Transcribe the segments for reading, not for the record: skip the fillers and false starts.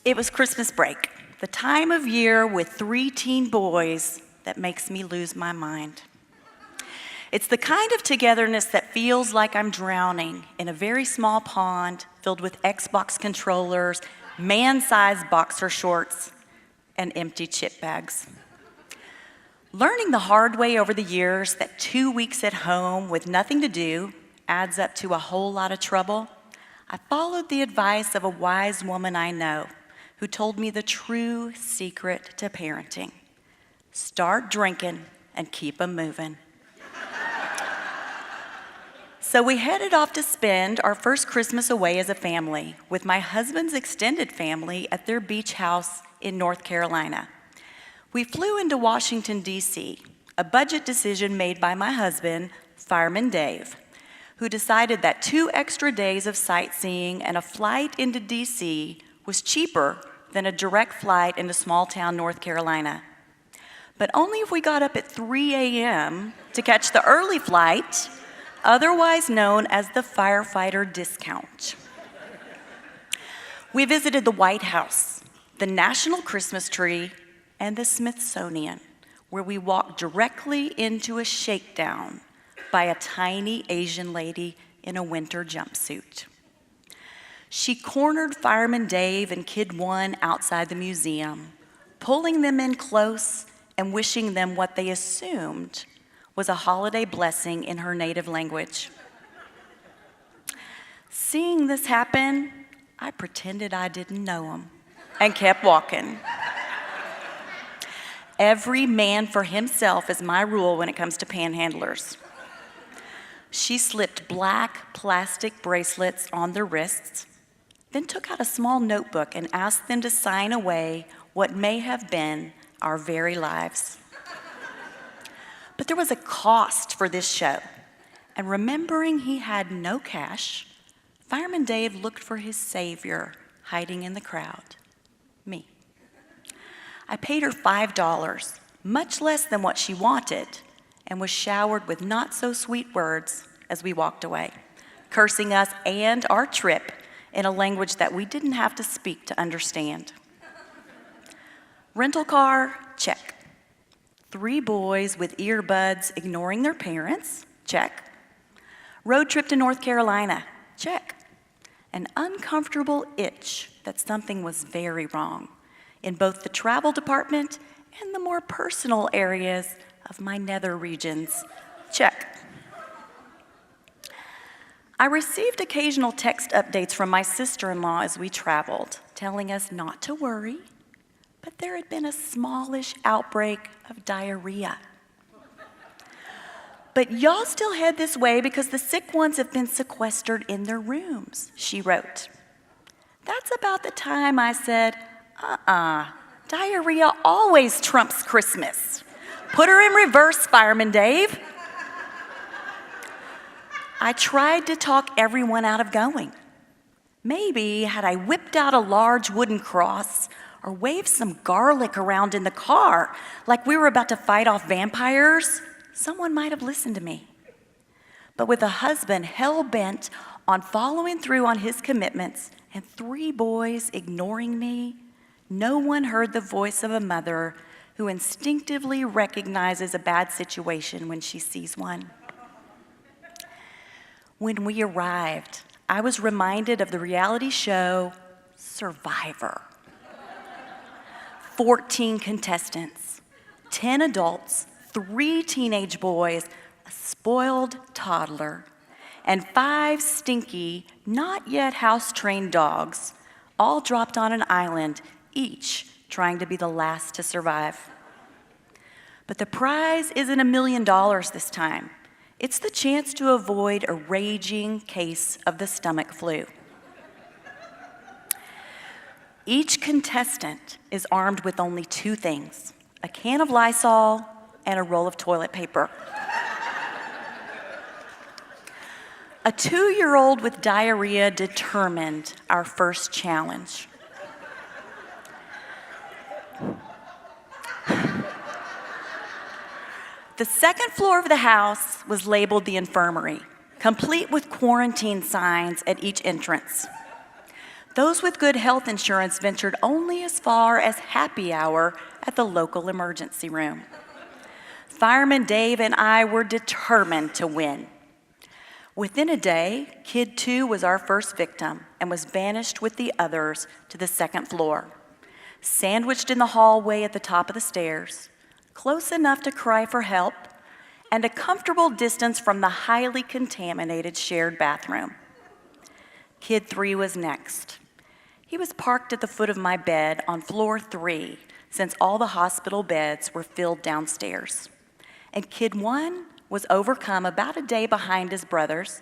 It was Christmas break, the time of year with 3 teen boys that makes me lose my mind. It's the kind of togetherness that feels like I'm drowning in a very small pond filled with Xbox controllers, man-sized boxer shorts, and empty chip bags. Learning the hard way over the years that 2 weeks at home with nothing to do adds up to a whole lot of trouble, I followed the advice of a wise woman I know who told me the true secret to parenting. Start drinking and keep 'em moving. So we headed off to spend our first Christmas away as a family with my husband's extended family at their beach house in North Carolina. We flew into Washington, D.C., a budget decision made by my husband, Fireman Dave, who decided that 2 extra days of sightseeing and a flight into D.C. was cheaper than a direct flight into small-town North Carolina. But only if we got up at 3 a.m. to catch the early flight, otherwise known as the firefighter discount. We visited the White House, the National Christmas Tree, and the Smithsonian, where we walked directly into a shakedown by a tiny Asian lady in a winter jumpsuit. She cornered Fireman Dave and Kid 1 outside the museum, pulling them in close and wishing them what they assumed was a holiday blessing in her native language. Seeing this happen, I pretended I didn't know him and kept walking. Every man for himself is my rule when it comes to panhandlers. She slipped black plastic bracelets on their wrists, then took out a small notebook and asked them to sign away what may have been our very lives. But there was a cost for this show, and remembering he had no cash, Fireman Dave looked for his savior hiding in the crowd, me. I paid her $5, much less than what she wanted, and was showered with not-so-sweet words as we walked away, cursing us and our trip in a language that we didn't have to speak to understand. Rental car, check. 3 boys with earbuds ignoring their parents, check. Road trip to North Carolina, check. An uncomfortable itch that something was very wrong in both the travel department and the more personal areas of my nether regions, check. I received occasional text updates from my sister-in-law as we traveled, telling us not to worry, but there had been a smallish outbreak of diarrhea. But y'all still head this way because the sick ones have been sequestered in their rooms, she wrote. That's about the time I said, diarrhea always trumps Christmas. Put her in reverse, Fireman Dave. I tried to talk everyone out of going. Maybe had I whipped out a large wooden cross or waved some garlic around in the car like we were about to fight off vampires, someone might have listened to me. But with a husband hell-bent on following through on his commitments and 3 boys ignoring me, no one heard the voice of a mother who instinctively recognizes a bad situation when she sees one. When we arrived, I was reminded of the reality show Survivor. 14 contestants, 10 adults, 3 teenage boys, a spoiled toddler, and 5 stinky, not yet house-trained dogs, all dropped on an island, each trying to be the last to survive. But the prize isn't $1 million this time. It's the chance to avoid a raging case of the stomach flu. Each contestant is armed with only 2 things, a can of Lysol and a roll of toilet paper. A 2-year-old with diarrhea determined our first challenge. The second floor of the house was labeled the infirmary, complete with quarantine signs at each entrance. Those with good health insurance ventured only as far as happy hour at the local emergency room. Fireman Dave and I were determined to win. Within a day, Kid 2 was our first victim and was banished with the others to the second floor, sandwiched in the hallway at the top of the stairs, close enough to cry for help, and a comfortable distance from the highly contaminated shared bathroom. Kid 3 was next. He was parked at the foot of my bed on floor 3, since all the hospital beds were filled downstairs. And Kid 1 was overcome about a day behind his brothers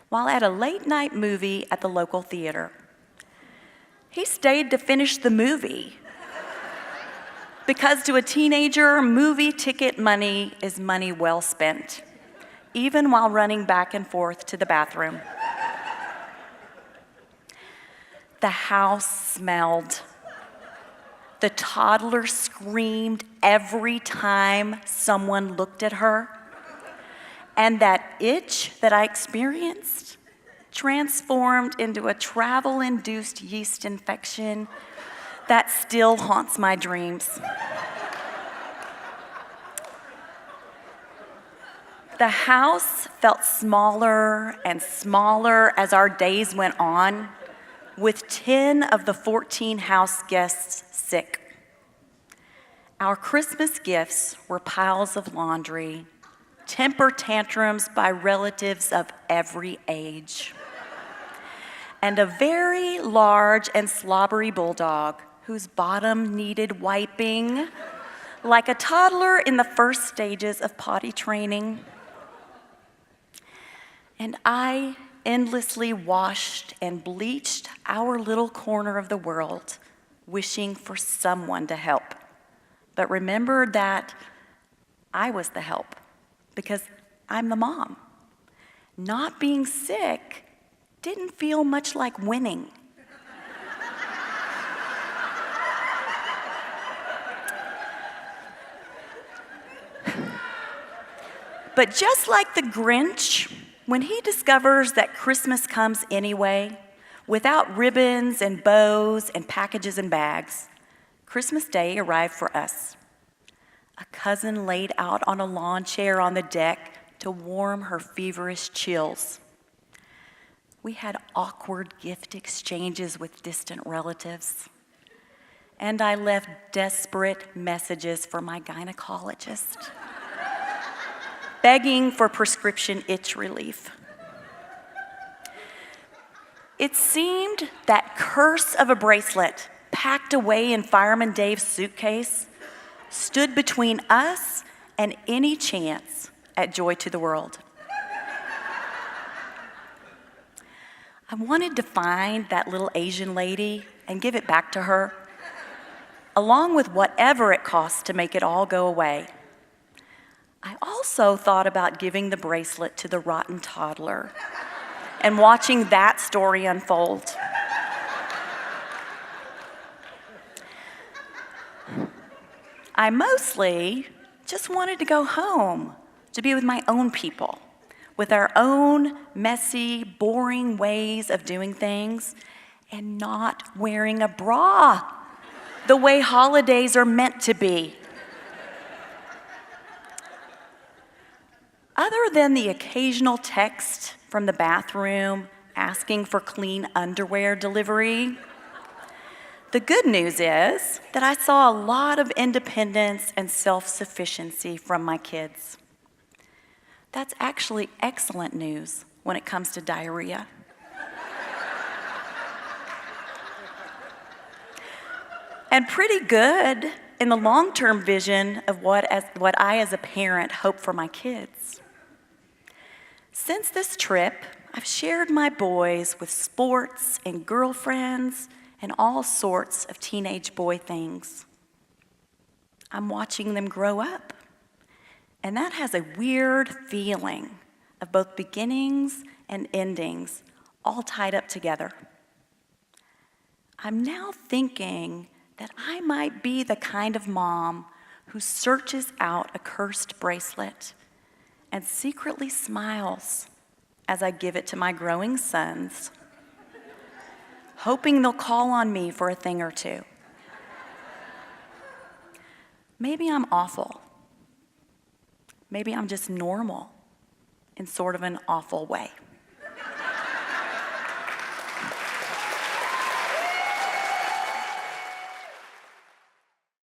while at a late-night movie at the local theater. He stayed to finish the movie because to a teenager, movie ticket money is money well spent, even while running back and forth to the bathroom. The house smelled. The toddler screamed every time someone looked at her. And that itch that I experienced transformed into a travel-induced yeast infection that still haunts my dreams. The house felt smaller and smaller as our days went on, with 10 of the 14 house guests sick. Our Christmas gifts were piles of laundry, temper tantrums by relatives of every age, and a very large and slobbery bulldog whose bottom needed wiping like a toddler in the first stages of potty training. And I endlessly washed and bleached our little corner of the world, wishing for someone to help, but remembered that I was the help because I'm the mom. Not being sick didn't feel much like winning. But just like the Grinch, when he discovers that Christmas comes anyway, without ribbons and bows and packages and bags, Christmas Day arrived for us. A cousin laid out on a lawn chair on the deck to warm her feverish chills. We had awkward gift exchanges with distant relatives. And I left desperate messages for my gynecologist, begging for prescription itch relief. It seemed that curse of a bracelet packed away in Fireman Dave's suitcase stood between us and any chance at joy to the world. I wanted to find that little Asian lady and give it back to her, along with whatever it costs to make it all go away. I also thought about giving the bracelet to the rotten toddler and watching that story unfold. I mostly just wanted to go home to be with my own people, with our own messy, boring ways of doing things, and not wearing a bra the way holidays are meant to be. Other than the occasional text from the bathroom asking for clean underwear delivery, the good news is that I saw a lot of independence and self-sufficiency from my kids. That's actually excellent news when it comes to diarrhea. And pretty good in the long-term vision of what I as a parent hope for my kids. Since this trip, I've shared my boys with sports and girlfriends and all sorts of teenage boy things. I'm watching them grow up, and that has a weird feeling of both beginnings and endings all tied up together. I'm now thinking that I might be the kind of mom who searches out a cursed bracelet and secretly smiles as I give it to my growing sons. hoping they'll call on me for a thing or two. Maybe I'm awful. Maybe I'm just normal in sort of an awful way.